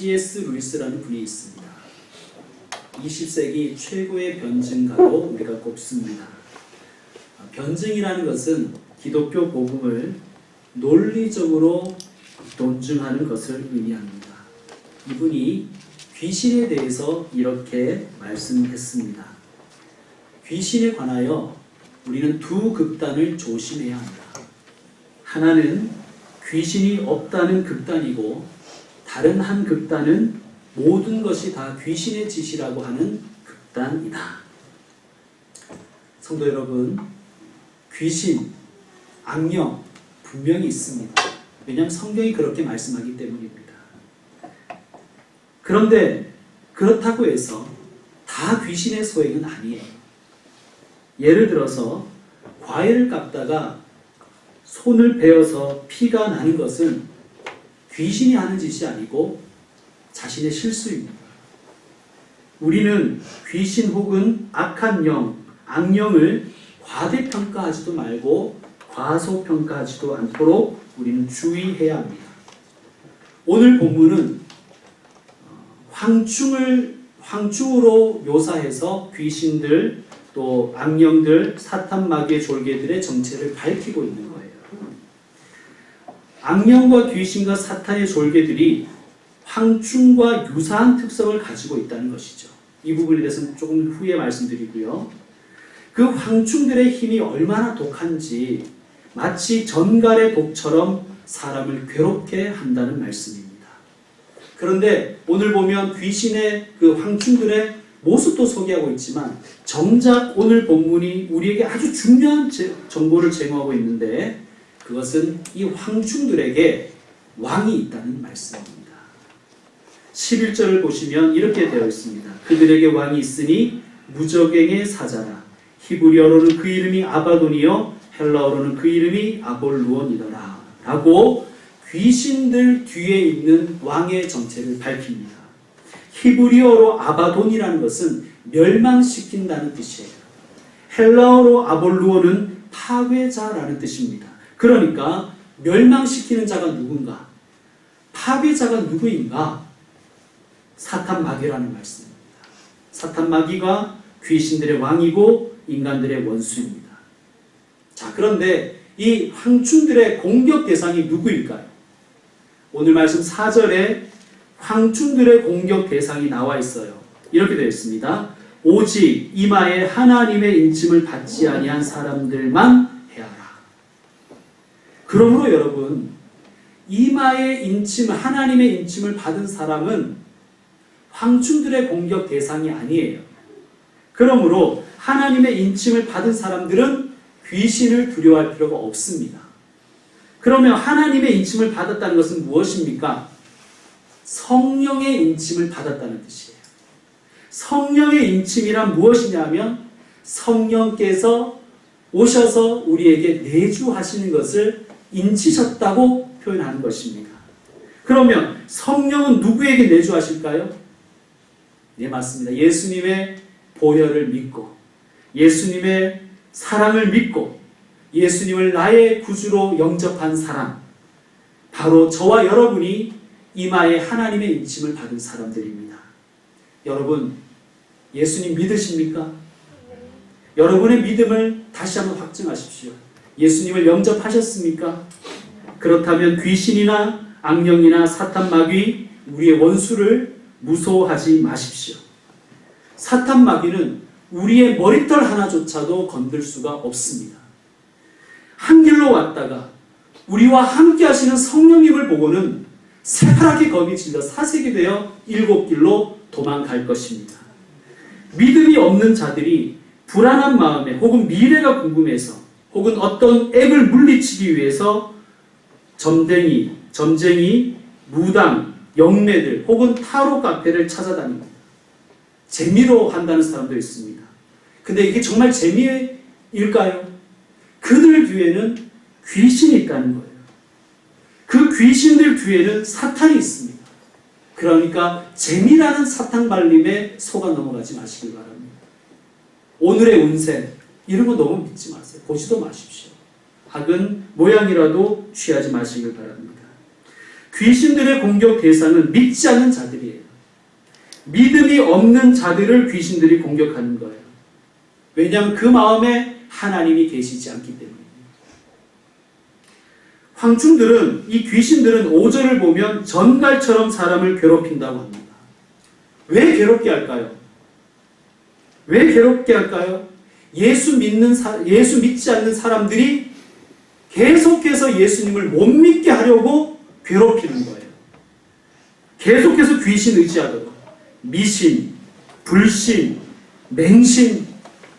C.S. 루이스라는 분이 있습니다. 20세기 최고의 변증가로 우리가 꼽습니다. 변증이라는 것은 기독교 복음을 논리적으로 논증하는 것을 의미합니다. 이분이 귀신에 대해서 이렇게 말씀했습니다. 귀신에 관하여 우리는 두 극단을 조심해야 합니다. 하나는 귀신이 없다는 극단이고, 다른 한 극단은 모든 것이 다 귀신의 짓이라고 하는 극단이다. 성도 여러분, 귀신, 악령 분명히 있습니다. 왜냐하면 성경이 그렇게 말씀하기 때문입니다. 그런데 그렇다고 해서 다 귀신의 소행은 아니에요. 예를 들어서 과일을 깎다가 손을 베어서 피가 나는 것은 귀신이 하는 짓이 아니고 자신의 실수입니다. 우리는 귀신 혹은 악한 영, 악령을 과대평가하지도 말고 과소평가하지도 않도록 우리는 주의해야 합니다. 오늘 본문은 황충으로 묘사해서 귀신들, 또 악령들, 사탄 마귀의 졸개들의 정체를 밝히고 있는 거예요. 악령과 귀신과 사탄의 졸개들이 황충과 유사한 특성을 가지고 있다는 것이죠. 이 부분에 대해서는 조금 후에 말씀드리고요. 그 황충들의 힘이 얼마나 독한지 마치 전갈의 독처럼 사람을 괴롭게 한다는 말씀입니다. 그런데 오늘 보면 귀신의 그 황충들의 모습도 소개하고 있지만 정작 오늘 본문이 우리에게 아주 중요한 정보를 제공하고 있는데, 그것은 이 황충들에게 왕이 있다는 말씀입니다. 11절을 보시면 이렇게 되어 있습니다. 그들에게 왕이 있으니 무저갱의 사자라. 히브리어로는 그 이름이 아바돈이요 헬라어로는 그 이름이 아볼루온이더라 라고 귀신들 뒤에 있는 왕의 정체를 밝힙니다. 히브리어로 아바돈이라는 것은 멸망시킨다는 뜻이에요. 헬라어로 아볼루온은 파괴자라는 뜻입니다. 그러니까 멸망시키는 자가 누군가? 파괴자가 누구인가? 사탄 마귀라는 말씀입니다. 사탄 마귀가 귀신들의 왕이고 인간들의 원수입니다. 자, 그런데 이 황충들의 공격 대상이 누구일까요? 오늘 말씀 4절에 황충들의 공격 대상이 나와 있어요. 이렇게 되어 있습니다. 오직 이마에 하나님의 인침을 받지 아니한 사람들만 해하라. 그러므로 여러분, 이마에 하나님의 인침을 받은 사람은 황충들의 공격 대상이 아니에요. 그러므로 하나님의 인침을 받은 사람들은 귀신을 두려워할 필요가 없습니다. 그러면 하나님의 인침을 받았다는 것은 무엇입니까? 성령의 인침을 받았다는 뜻이에요. 성령의 인침이란 무엇이냐면 성령께서 오셔서 우리에게 내주하시는 것을 인치셨다고 표현하는 것입니다. 그러면 성령은 누구에게 내주하실까요? 네, 맞습니다. 예수님의 보혈을 믿고 예수님의 사랑을 믿고 예수님을 나의 구주로 영접한 사람, 바로 저와 여러분이 이마에 하나님의 인침을 받은 사람들입니다. 여러분, 예수님 믿으십니까? 여러분의 믿음을 다시 한번 확증하십시오. 예수님을 영접하셨습니까? 그렇다면 귀신이나 악령이나 사탄 마귀, 우리의 원수를 무서워하지 마십시오. 사탄 마귀는 우리의 머리털 하나조차도 건들 수가 없습니다. 한 길로 왔다가 우리와 함께 하시는 성령님을 보고는 새파랗게 검이 질려 사색이 되어 7길로 도망갈 것입니다. 믿음이 없는 자들이 불안한 마음에 혹은 미래가 궁금해서 혹은 어떤 액을 물리치기 위해서 점쟁이, 무당, 영매들 혹은 타로 카페를 찾아다닙니다. 재미로 한다는 사람도 있습니다. 근데 이게 정말 재미일까요? 그들 뒤에는 귀신이 있다는 거예요. 그 귀신들 뒤에는 사탄이 있습니다. 그러니까 재미라는 사탄 발림에 속아 넘어가지 마시길 바랍니다. 오늘의 운세 이런 거 너무 믿지 마세요. 보지도 마십시오. 학은 모양이라도 취하지 마시길 바랍니다. 귀신들의 공격 대상은 믿지 않는 자들이에요. 믿음이 없는 자들을 귀신들이 공격하는 거예요. 왜냐하면 그 마음에 하나님이 계시지 않기 때문입니다. 황충들은, 이 귀신들은 5절을 보면 전갈처럼 사람을 괴롭힌다고 합니다. 왜 괴롭게 할까요? 왜 괴롭게 할까요? 예수 믿지 않는 사람들이 계속해서 예수님을 못 믿게 하려고 괴롭히는 거예요. 계속해서 귀신 의지하도록. 미신, 불신, 맹신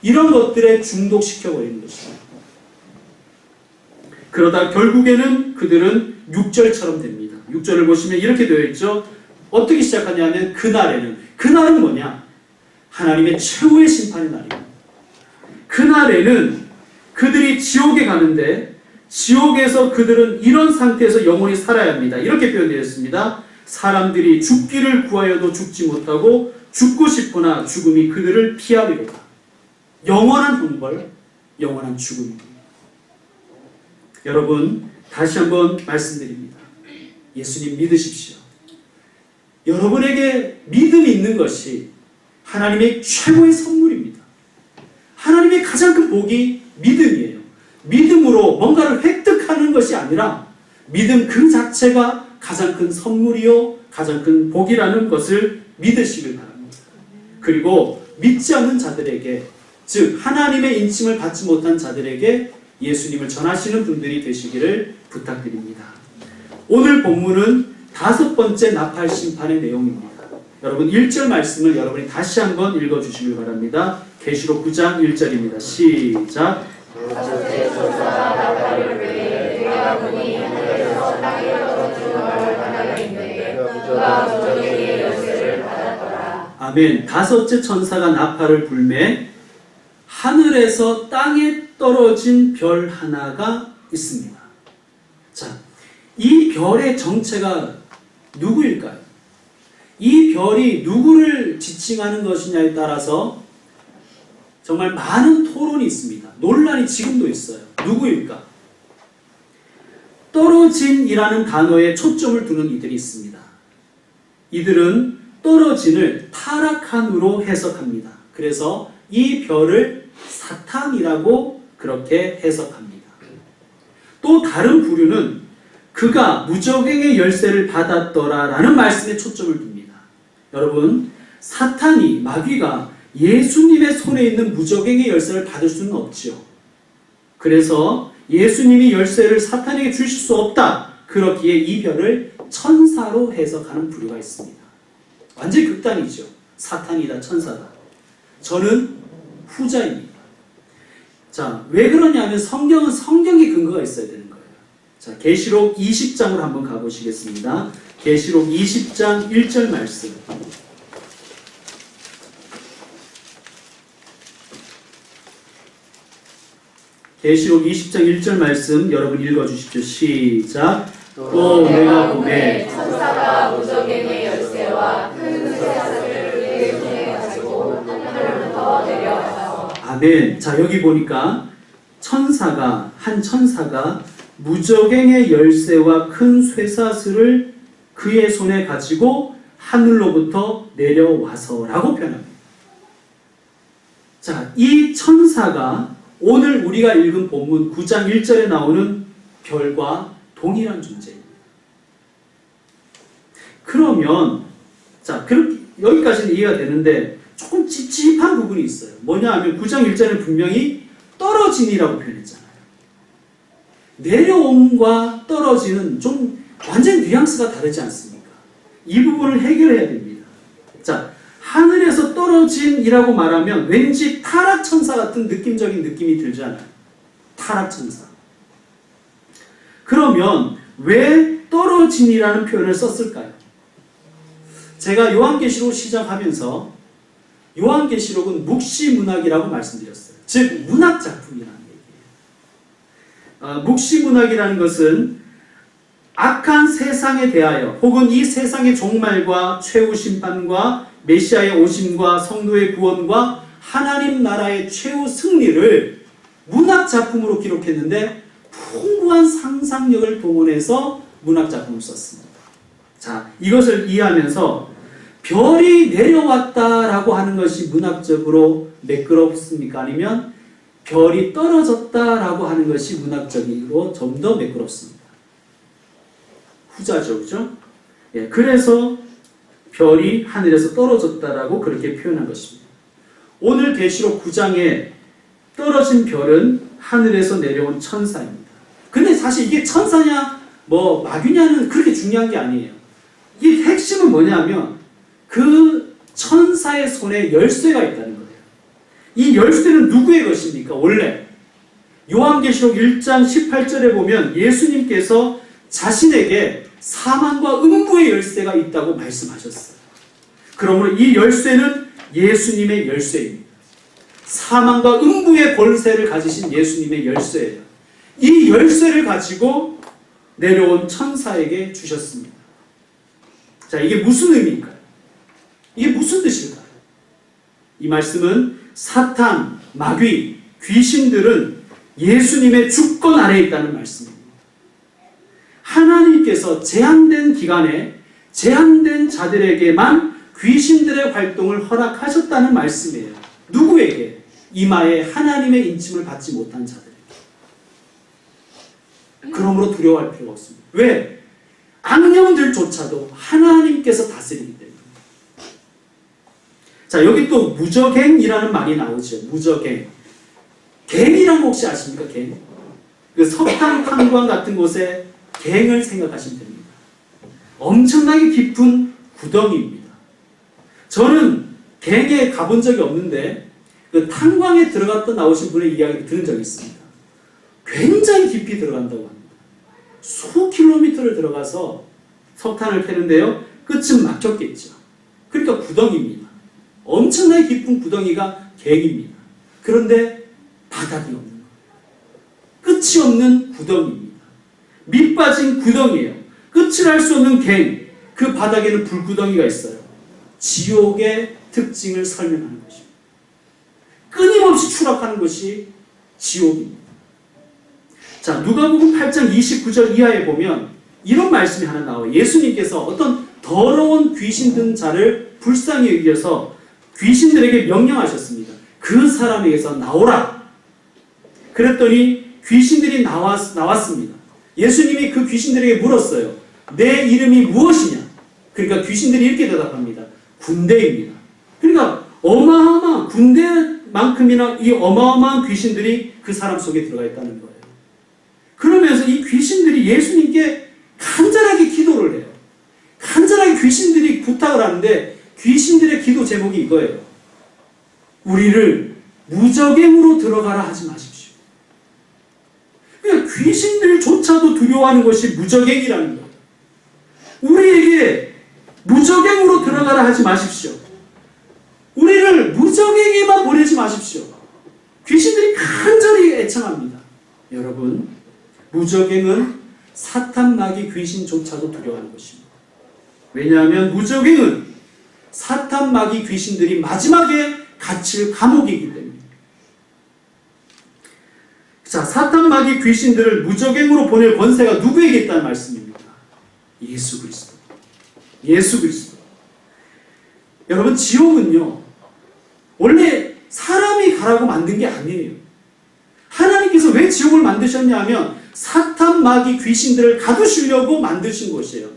이런 것들에 중독시켜버리는 것입니다. 그러다 결국에는 그들은 6절처럼 됩니다. 6절을 보시면 이렇게 되어 있죠. 어떻게 시작하냐면 그날은 뭐냐? 하나님의 최후의 심판의 날이에요. 그날에는 그들이 지옥에 가는데 지옥에서 그들은 이런 상태에서 영원히 살아야 합니다. 이렇게 표현되었습니다. 사람들이 죽기를 구하여도 죽지 못하고 죽고 싶으나 죽음이 그들을 피하리로다. 영원한 형벌, 영원한 죽음입니다. 여러분, 다시 한번 말씀드립니다. 예수님 믿으십시오. 여러분에게 믿음이 있는 것이 하나님의 최고의 선물입니다. 하나님의 가장 큰 복이 믿음이에요. 믿음으로 뭔가를 획득하는 것이 아니라 믿음 그 자체가 가장 큰 선물이요 가장 큰 복이라는 것을 믿으시길 바랍니다. 그리고 믿지 않는 자들에게, 즉 하나님의 인침을 받지 못한 자들에게 예수님을 전하시는 분들이 되시기를 부탁드립니다. 오늘 본문은 5번째 나팔 심판의 내용입니다. 여러분 1절 말씀을 여러분이 다시 한번 읽어주시길 바랍니다. 계시록 9장 1절입니다. 시작. 아멘. 5째 천사가 나팔을 불매 하늘에서 땅에 떨어진 별 하나가 있습니다. 자, 이 별의 정체가 누구일까요? 이 별이 누구를 지칭하는 것이냐에 따라서 정말 많은 토론이 있습니다. 논란이 지금도 있어요. 누구일까? 떨어진이라는 단어에 초점을 두는 이들이 있습니다. 이들은 떨어진을 타락한으로 해석합니다. 그래서 이 별을 사탄이라고 그렇게 해석합니다. 또 다른 부류는 그가 무적행의 열쇠를 받았더라라는 말씀에 초점을 둡니다. 여러분, 사탄이, 마귀가 예수님의 손에 있는 무적행의 열쇠를 받을 수는 없지요. 그래서 예수님이 열쇠를 사탄에게 주실 수 없다. 그렇기에 이 별을 천사로 해석하는 부류가 있습니다. 완전히 극단이죠. 사탄이다, 천사다. 저는 후자입니다. 자, 왜 그러냐면 성경은 성경의 근거가 있어야 되는 거예요. 자, 계시록 20장으로 한번 가보시겠습니다. 계시록 20장 1절 말씀. 계시록 20장 1절 말씀 여러분 읽어주십시오. 시작. 또 내가 보매 천사가 무적행의 열쇠와 큰 쇠사슬을 그의 손에 가지고 하늘로부터 내려와서. 아멘. 자, 여기 보니까 한 천사가 무적행의 열쇠와 큰 쇠사슬을 그의 손에 가지고 하늘로부터 내려와서라고 표현합니다. 자, 이 천사가 오늘 우리가 읽은 본문 9장 1절에 나오는 별과 동일한 존재입니다. 그러면 자, 여기까지는 이해가 되는데 조금 찝찝한 부분이 있어요. 뭐냐 하면 9장 1절은 분명히 떨어진이라고 표현했잖아요. 내려옴과 떨어지는 좀 완전 뉘앙스가 다르지 않습니까? 이 부분을 해결해야 됩니다. 자, 하늘에서 떨어진이라고 말하면 왠지 타락천사 같은 느낌적인 느낌이 들잖아요. 타락천사. 그러면 왜 떨어진이라는 표현을 썼을까요? 제가 요한계시록 시작하면서 요한계시록은 묵시문학이라고 말씀드렸어요. 즉 문학작품이라는 얘기예요. 묵시문학이라는 것은 악한 세상에 대하여 혹은 이 세상의 종말과 최후 심판과 메시아의 오심과 성도의 구원과 하나님 나라의 최후 승리를 문학작품으로 기록했는데 풍부한 상상력을 동원해서 문학작품을 썼습니다. 자, 이것을 이해하면서 별이 내려왔다라고 하는 것이 문학적으로 매끄럽습니까? 아니면 별이 떨어졌다라고 하는 것이 문학적으로 좀 더 매끄럽습니다. 후자죠, 그죠? 예, 그래서 별이 하늘에서 떨어졌다라고 그렇게 표현한 것입니다. 오늘 계시록 9장에 떨어진 별은 하늘에서 내려온 천사입니다. 근데 사실 이게 천사냐 뭐 마귀냐는 그렇게 중요한 게 아니에요. 이 핵심은 뭐냐면 그 천사의 손에 열쇠가 있다는 거예요. 이 열쇠는 누구의 것입니까? 원래 요한계시록 1장 18절에 보면 예수님께서 자신에게 사망과 음부의 열쇠가 있다고 말씀하셨어요. 그러므로 이 열쇠는 예수님의 열쇠입니다. 사망과 음부의 권세를 가지신 예수님의 열쇠예요. 이 열쇠를 가지고 내려온 천사에게 주셨습니다. 자, 이게 무슨 의미일까요? 이게 무슨 뜻일까요? 이 말씀은 사탄, 마귀, 귀신들은 예수님의 주권 아래에 있다는 말씀입니다. 하나님께서 제한된 기간에 제한된 자들에게만 귀신들의 활동을 허락하셨다는 말씀이에요. 누구에게? 이마에 하나님의 인침을 받지 못한 자들에게. 그러므로 두려워할 필요가 없습니다. 왜? 악령들조차도 하나님께서 다스리기 때문에. 자, 여기 또 무저갱이라는 말이 나오죠. 무저갱. 갱이란 거 혹시 아십니까? 갱. 그 석탄 탄광 같은 곳에 갱을 생각하시면 됩니다. 엄청나게 깊은 구덩이입니다. 저는 갱에 가본 적이 없는데 그 탄광에 들어갔다 나오신 분의 이야기를 들은 적이 있습니다. 굉장히 깊이 들어간다고 합니다. 수 킬로미터를 들어가서 석탄을 캐는데요. 끝은 막혔겠죠. 그러니까 구덩이입니다. 엄청나게 깊은 구덩이가 갱입니다. 그런데 바닥이 없는 거예요. 끝이 없는 구덩이입니다. 밑 빠진 구덩이에요. 끝을 알 수 없는 갱. 그 바닥에는 불구덩이가 있어요. 지옥의 특징을 설명하는 것입니다. 끊임없이 추락하는 것이 지옥입니다. 자, 누가복음 8장 29절 이하에 보면 이런 말씀이 하나 나와요. 예수님께서 어떤 더러운 귀신 든 자를 불쌍히 여기셔서 귀신들에게 명령하셨습니다. 그 사람에게서 나오라. 그랬더니 귀신들이 나왔습니다. 예수님이 그 귀신들에게 물었어요. 내 이름이 무엇이냐? 그러니까 귀신들이 이렇게 대답합니다. 군대입니다. 그러니까 어마어마한 군대만큼이나 이 어마어마한 귀신들이 그 사람 속에 들어가 있다는 거예요. 그러면서 이 귀신들이 예수님께 간절하게 기도를 해요. 간절하게 귀신들이 부탁을 하는데 귀신들의 기도 제목이 이거예요. 우리를 무저갱으로 들어가라 하지 마십시오. 그러니까 귀신들조차도 두려워하는 것이 무저갱이라는 거예요. 우리에게 무저갱으로 들어가라 하지 마십시오. 우리를 무저갱에만 보내지 마십시오. 귀신들이 간절히 애청합니다. 여러분, 무저갱은 사탄, 마귀, 귀신조차도 두려워하는 것입니다. 왜냐하면 무저갱은 사탄, 마귀, 귀신들이 마지막에 갇힐 감옥이기 때문에. 자, 사탄, 마귀, 귀신들을 무저갱으로 보낼 권세가 누구에게 있다는 말씀입니까? 예수 그리스도. 예수 그리스도. 여러분, 지옥은요, 원래 사람이 가라고 만든 게 아니에요. 하나님께서 왜 지옥을 만드셨냐 하면 사탄, 마귀, 귀신들을 가두시려고 만드신 곳이에요.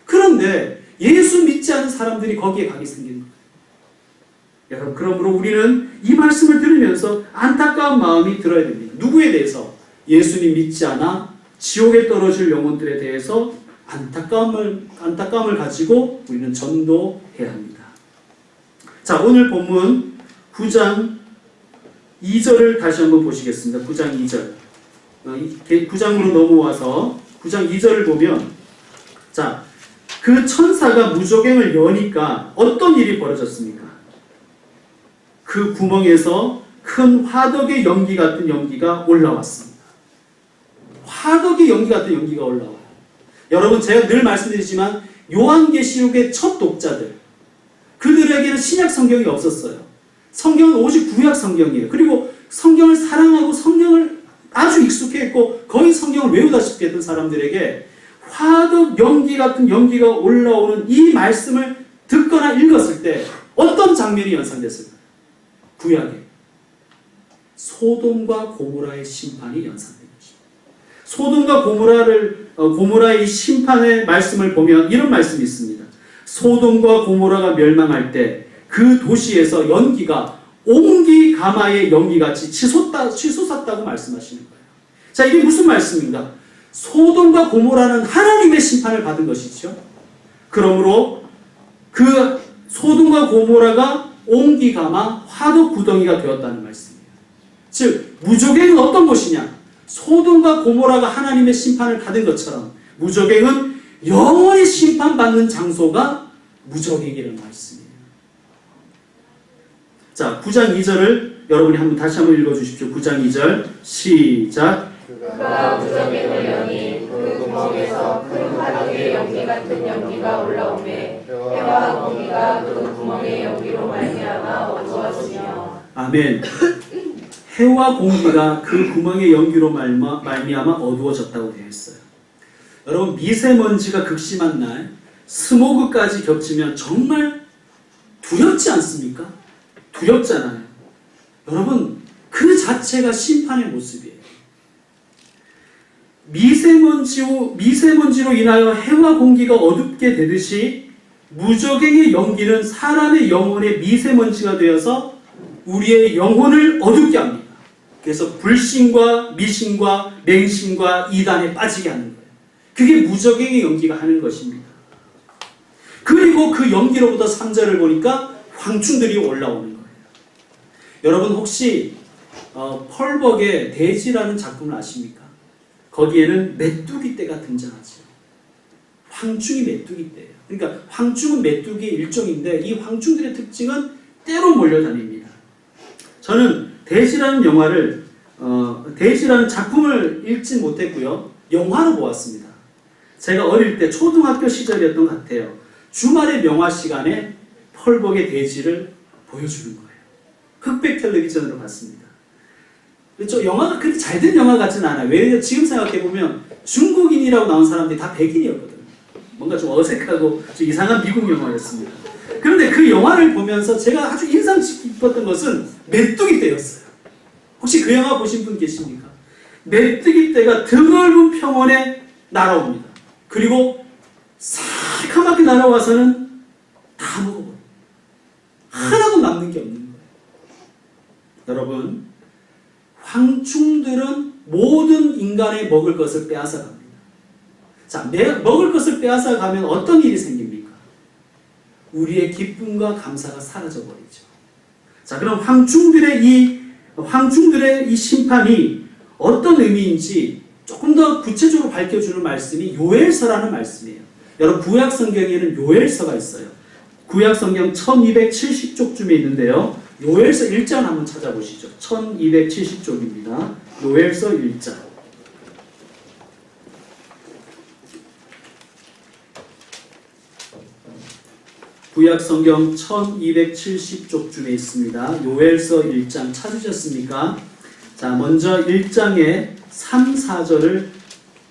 그런데 예수 믿지 않은 사람들이 거기에 가게 생긴 거예요. 여러분, 그러므로 우리는 이 말씀을 들으면서 안타까운 마음이 들어야 됩니다. 누구에 대해서? 예수님 믿지 않아 지옥에 떨어질 영혼들에 대해서 안타까움을 가지고 우리는 전도해야 합니다. 자, 오늘 본문 9장 2절을 다시 한번 보시겠습니다. 9장 2절. 9장으로 넘어와서 9장 2절을 보면, 자, 그 천사가 무저갱을 여니까 어떤 일이 벌어졌습니까? 그 구멍에서 큰 화덕의 연기 같은 연기가 올라왔습니다. 화덕의 연기 같은 연기가 올라와요. 여러분, 제가 늘 말씀드리지만 요한계시록의 첫 독자들, 그들에게는 신약 성경이 없었어요. 성경은 오직 구약 성경이에요. 그리고 성경을 사랑하고 성경을 아주 익숙해 있고 거의 성경을 외우다시피 했던 사람들에게 화덕 연기 같은 연기가 올라오는 이 말씀을 듣거나 읽었을 때 어떤 장면이 연상됐을까요? 구약에 소돔과 고모라의 심판이 연상된 것입니다. 소돔과 고모라의 심판의 말씀을 보면 이런 말씀이 있습니다. 소돔과 고모라가 멸망할 때 그 도시에서 연기가 옹기 가마의 연기같이 치솟았다고 말씀하시는 거예요. 자, 이게 무슨 말씀인가? 소돔과 고모라는 하나님의 심판을 받은 것이죠. 그러므로 그 소돔과 고모라가 옹기 가마 화덕 구덩이가 되었다는 말씀이에요. 즉 무저갱은 어떤 곳이냐? 소돔과 고모라가 하나님의 심판을 받은 것처럼 무저갱은 영원히 심판받는 장소가 무저갱이라는 말씀이에요. 자, 9장 2절을 여러분이 다시 한번 읽어주십시오. 9장 2절 시작. 그가 무저갱을 여니 그 구멍에서 큰 화덕의 연기 같은 연기가 올라오매 해와 공기가 그 구멍의 연기로 말미암아 어두워지며. 아멘. 해와 공기가 그 구멍의 연기로 말미암아 어두워졌다고 되어 있어요. 여러분, 미세먼지가 극심한 날 스모그까지 겹치면 정말 두렵지 않습니까? 두렵잖아요. 여러분, 그 자체가 심판의 모습이에요. 미세먼지로 인하여 해와 공기가 어둡게 되듯이 무저갱의 연기는 사람의 영혼에 미세먼지가 되어서 우리의 영혼을 어둡게 합니다. 그래서 불신과 미신과 맹신과 이단에 빠지게 하는 거예요. 그게 무저갱의 연기가 하는 것입니다. 그리고 그 연기로부터 3절을 보니까 황충들이 올라오는 거예요. 여러분 혹시 펄벅의 대지라는 작품을 아십니까? 거기에는 메뚜기 떼가 등장하죠. 황충이 메뚜기 떼예요. 그러니까 황충은 메뚜기의 일종인데 이 황충들의 특징은 떼로 몰려다닙니다. 저는 대지라는 대지라는 작품을 읽진 못했고요. 영화로 보았습니다. 제가 어릴 때 초등학교 시절이었던 것 같아요. 주말의 명화 시간에 펄벅의 대지를 보여주는 거예요. 흑백 텔레비전으로 봤습니다. 영화가 그렇게 잘된 영화 같지는 않아요. 왜냐하면 지금 생각해보면 중국인이라고 나온 사람들이 다 백인이었거든요. 뭔가 좀 어색하고 좀 이상한 미국 영화였습니다. 그런데 그 영화를 보면서 제가 아주 인상 깊었던 것은 메뚜기 떼였어요. 혹시 그 영화 보신 분 계십니까? 메뚜기 떼가 드넓은 평원에 날아옵니다. 그리고 새카맣게 날아와서는 다 먹어버려요. 하나도 남는 게 없는 거예요. 여러분, 황충들은 모든 인간의 먹을 것을 빼앗아 갑니다. 자, 먹을 것을 빼앗아 가면 어떤 일이 생깁니까? 우리의 기쁨과 감사가 사라져 버리죠. 자, 그럼 황충들의 이 심판이 어떤 의미인지 조금 더 구체적으로 밝혀주는 말씀이 요엘서라는 말씀이에요. 여러분, 구약 성경에는 요엘서가 있어요. 구약 성경 1270쪽쯤에 있는데요. 요엘서 1장 한번 찾아보시죠. 1270쪽입니다. 요엘서 1장. 구약 성경 1270쪽쯤에 있습니다. 요엘서 1장 찾으셨습니까? 자, 먼저 1장의 3, 4절을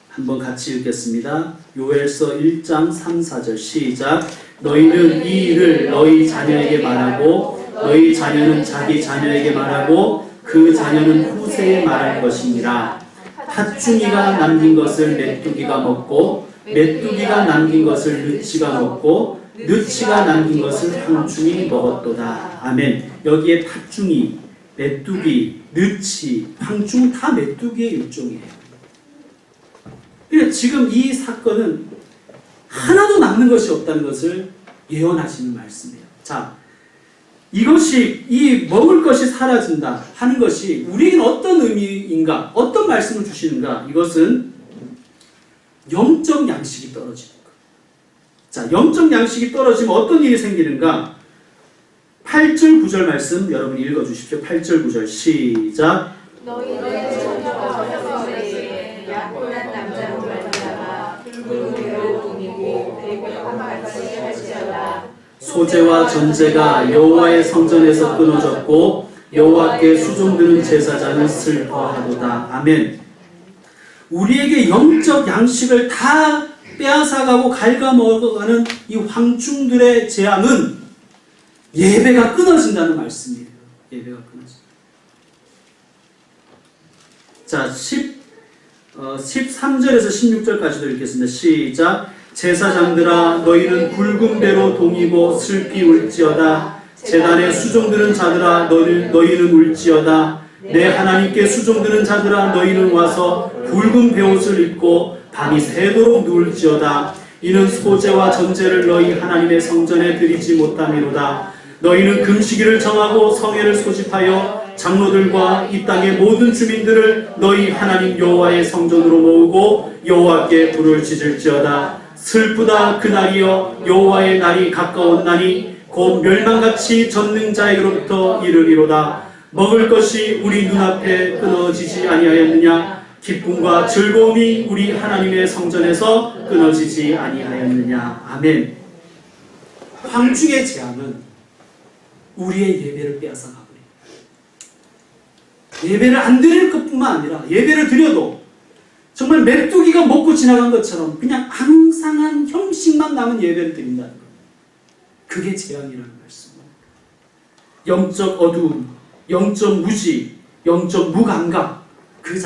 한번 같이 읽겠습니다. 요엘서 1장 3, 4절 시작. 너희는 이 일을 너희 자녀에게 말하고 너희 자녀는 자기 자녀에게 말하고 그 자녀는 후세에 말할 것이니라. 팥중이가 남긴 것을 메뚜기가 먹고 메뚜기가 남긴 것을 느치가 먹고 느치가 남긴 것을 황충이 먹었도다. 아멘. 여기에 팥중이, 메뚜기, 느치, 황충 다 메뚜기의 일종이에요. 그러니까 지금 이 사건은 하나도 남는 것이 없다는 것을 예언하시는 말씀이에요. 자, 이것이 이 먹을 것이 사라진다 하는 것이 우리에게는 어떤 의미인가, 어떤 말씀을 주시는가? 이것은 영적 양식이 떨어지는 것. 자, 영적 양식이 떨어지면 어떤 일이 생기는가? 8절 9절 말씀 여러분이 읽어주십시오. 8절 9절 시작. 너희는 처녀가 어렸을 때에 약혼한 남자로 말미암아 붉은 배로 꾸미고 배고픔같이 할지어다. 소재와 전제가 여호와의 성전에서 끊어졌고 여호와께 수종드는 제사장은 슬퍼하도다. 아멘. 우리에게 영적 양식을 다 빼앗아가고 갉아먹어가는 이 황충들의 재앙은 예배가 끊어진다는 말씀이에요. 예배가 끊어진다. 자, 13절에서 16절까지도 읽겠습니다. 시작. 제사장들아 너희는 굵은 배로 동이고 슬피 울지어다. 제단에 수종드는 자들아 너희는 울지어다. 내 하나님께 수종드는 자들아 너희는 와서 굵은 베옷을 입고 밤이 새도록 누울지어다. 이는 소제와 전제를 너희 하나님의 성전에 드리지 못함이로다. 너희는 금식일을 정하고 성회를 소집하여 장로들과 이 땅의 모든 주민들을 너희 하나님 여호와의 성전으로 모으고 여호와께 불을 지질지어다. 슬프다 그날이여 여호와의 날이 가까웠나니 곧 멸망같이 전능자에게로부터 이르리로다. 먹을 것이 우리 눈앞에 끊어지지 아니하였느냐? 기쁨과 즐거움이 우리 하나님의 성전에서 끊어지지 아니하였느냐? 아멘. 황중의 재앙은 우리의 예배를 빼앗아가버립니다. 예배를 안 드릴 것뿐만 아니라 예배를 드려도 정말 메뚜기가 먹고 지나간 것처럼 그냥 앙상한 형식만 남은 예배를 드린다는 것. 그게 재앙이라는 말씀입니다. 영적 어두움, 영적 무지, 영적 무감각, 그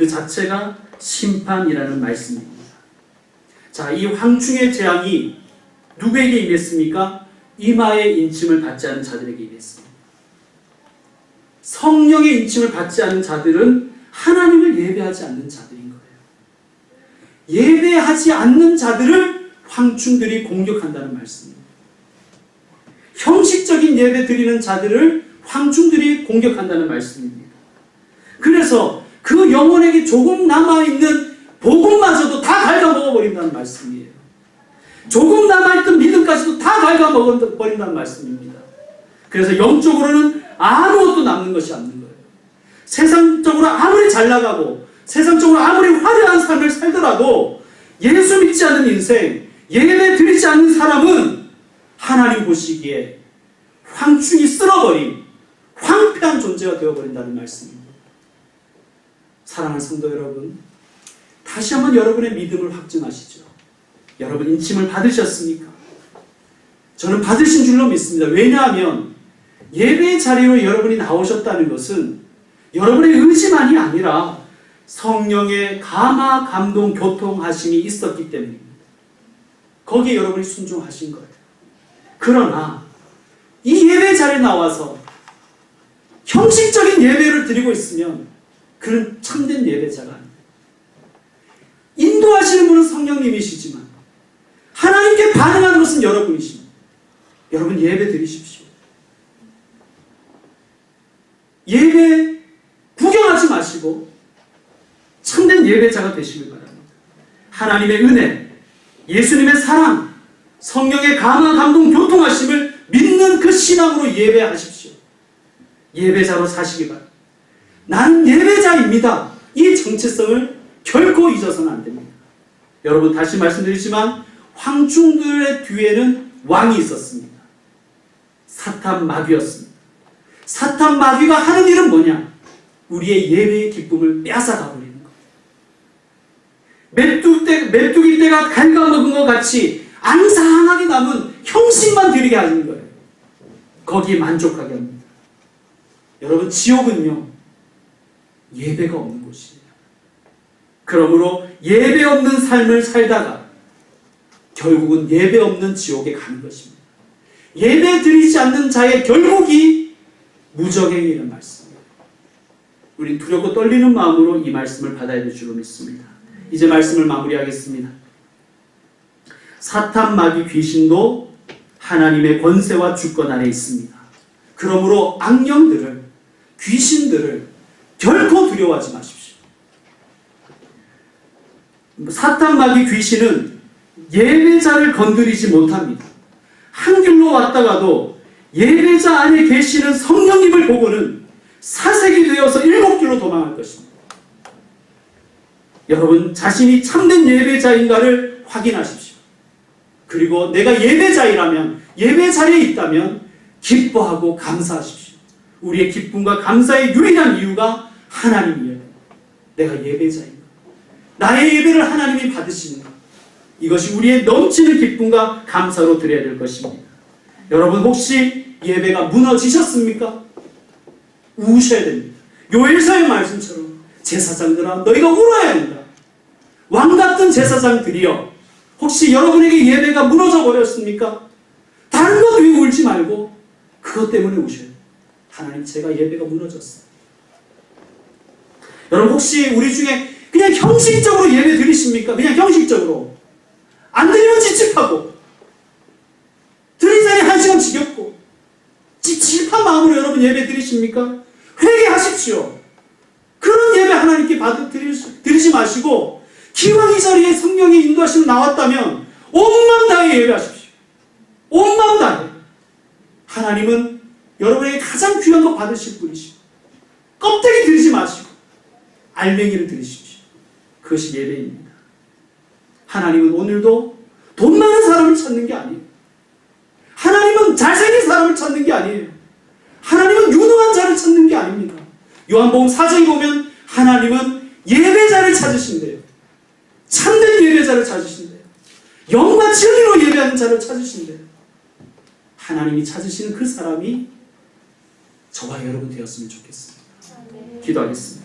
자체가 심판이라는 말씀입니다. 자, 이 황충의 재앙이 누구에게 임했습니까? 이마의 인침을 받지 않은 자들에게 임했습니다. 성령의 인침을 받지 않은 자들은 하나님을 예배하지 않는 자들인 거예요. 예배하지 않는 자들을 황충들이 공격한다는 말씀입니다. 형식적인 예배 드리는 자들을 황충들이 공격한다는 말씀입니다. 그래서 그 영혼에게 조금 남아있는 복음마저도 다 갉아먹어버린다는 말씀이에요. 조금 남아있던 믿음까지도 다 갉아먹어버린다는 말씀입니다. 그래서 영적으로는 아무것도 남는 것이 없는 거예요. 세상적으로 아무리 잘 나가고 세상적으로 아무리 화려한 삶을 살더라도 예수 믿지 않는 인생, 예배 드리지 않는 사람은 하나님 보시기에 황충이 쓸어버린 황폐한 존재가 되어버린다는 말씀입니다. 사랑하는 성도 여러분, 다시 한번 여러분의 믿음을 확증하시죠. 여러분 인침을 받으셨습니까? 저는 받으신 줄로 믿습니다. 왜냐하면 예배 자리로 여러분이 나오셨다는 것은 여러분의 의지만이 아니라 성령의 감화, 감동, 교통하심이 있었기 때문입니다. 거기에 여러분이 순종하신 거예요. 그러나 이 예배 자리에 나와서 형식적인 예배를 드리고 있으면 그는 참된 예배자가 아닙니다. 인도하시는 분은 성령님이시지만 하나님께 반응하는 것은 여러분이십니다. 여러분 예배 드리십시오. 예배 구경하지 마시고 참된 예배자가 되시길 바랍니다. 하나님의 은혜, 예수님의 사랑, 성령의 감화, 감동, 교통하심을 믿는 그 신앙으로 예배하십시오. 예배자로 사시기 바랍니다. 나는 예배자입니다. 이 정체성을 결코 잊어서는 안 됩니다. 여러분 다시 말씀드리지만 황충들의 뒤에는 왕이 있었습니다. 사탄 마귀였습니다. 사탄 마귀가 하는 일은 뭐냐? 우리의 예배의 기쁨을 빼앗아가 버리는 거예요. 메뚜기 떼가 갉아먹은 것 같이 앙상하게 남은 형식만 드리게 하는 거예요. 거기에 만족하게 합니다. 여러분 지옥은요 예배가 없는 곳이에요. 그러므로 예배 없는 삶을 살다가 결국은 예배 없는 지옥에 가는 것입니다. 예배 드리지 않는 자의 결국이 무적행이라는 말씀입니다. 우린 두렵고 떨리는 마음으로 이 말씀을 받아야 될 줄로 믿습니다. 이제 말씀을 마무리하겠습니다. 사탄 마귀 귀신도 하나님의 권세와 주권 아래 있습니다. 그러므로 악령들을, 귀신들을 결코 두려워하지 마십시오. 사탄 마귀 귀신은 예배자를 건드리지 못합니다. 한 길로 왔다가도 예배자 안에 계시는 성령님을 보고는 사색이 되어서 7길로 도망할 것입니다. 여러분 자신이 참된 예배자인가를 확인하십시오. 그리고 내가 예배자이라면, 예배 자리에 있다면 기뻐하고 감사하십시오. 우리의 기쁨과 감사의 유일한 이유가 하나님이에요. 내가 예배자인가? 나의 예배를 하나님이 받으시는가? 이것이 우리의 넘치는 기쁨과 감사로 드려야 될 것입니다. 여러분 혹시 예배가 무너지셨습니까? 우셔야 됩니다. 요엘서의 말씀처럼 제사장들아 너희가 울어야 한다. 왕같은 제사장들이여 혹시 여러분에게 예배가 무너져 버렸습니까? 다른 것 위해 울지 말고 그것 때문에 우셔요. 하나님 제가 예배가 무너졌어요. 여러분 혹시 우리 중에 그냥 형식적으로 예배 드리십니까? 그냥 형식적으로 안 드리면 찝찝하고 드리자니 1시간 지겹고 찝찝한 마음으로 여러분 예배 드리십니까? 회개하십시오. 그런 예배 하나님께 드리지 마시고 기왕 이 자리에 성령의 인도하심을 나왔다면 온 마음 다해 예배하십시오. 온 마음 다해. 하나님은 여러분에게 가장 귀한 거 받으실 분이시고 껍데기 드리지 마시고 알맹이를 드리십시오. 그것이 예배입니다. 하나님은 오늘도 돈 많은 사람을 찾는 게 아니에요. 하나님은 잘생긴 사람을 찾는 게 아니에요. 하나님은 유능한 자를 찾는 게 아닙니다. 요한복음 4장에 보면 하나님은 예배자를 찾으신대요. 참된 예배자를 찾으신대요. 영과 진리로 예배하는 자를 찾으신대요. 하나님이 찾으시는 그 사람이 저와 여러분 되었으면 좋겠습니다. 기도하겠습니다.